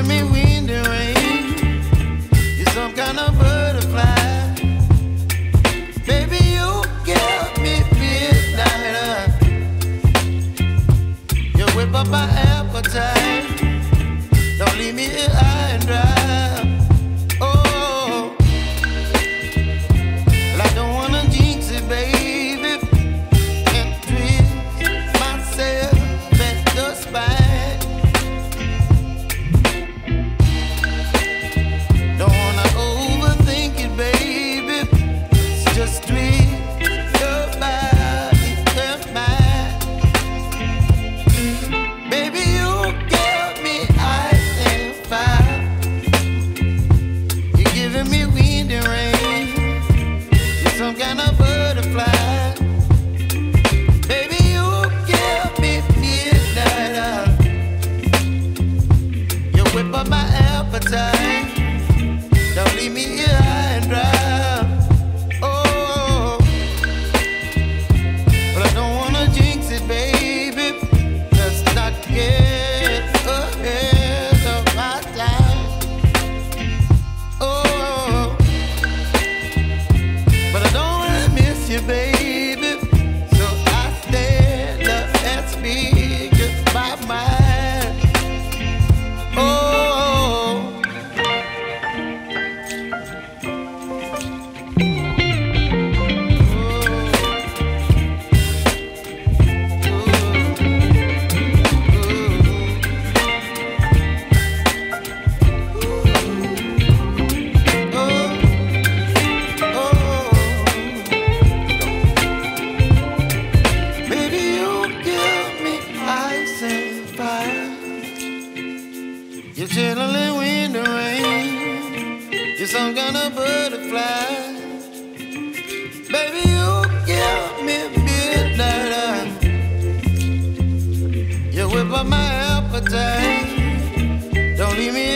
giving me wind and rain. You're some kind of butterfly. Baby, you give me midnight. You whip up my appetite. Don't leave me here high and dry. Oh, well, I don't wanna jinx it, baby. Can't twist myself at the spine. Don't wanna overthink it, baby. It's just twist your body and mine. Baby, you give me ice and fire. You're giving me wind and rain. You're some kind of butterfly. Baby, you give me midnight. You whip up my appetite. Don't leave me here high and dry. Oh, but I don't wanna jinx it, baby. Let's not get ahead of my time. Oh, but I don't wanna miss you, baby. So I stand up and speak just my mind. Oh. You're chilling wind and rain. You're some kind of butterfly. Baby, you give me midnight. You whip up my appetite. Don't leave me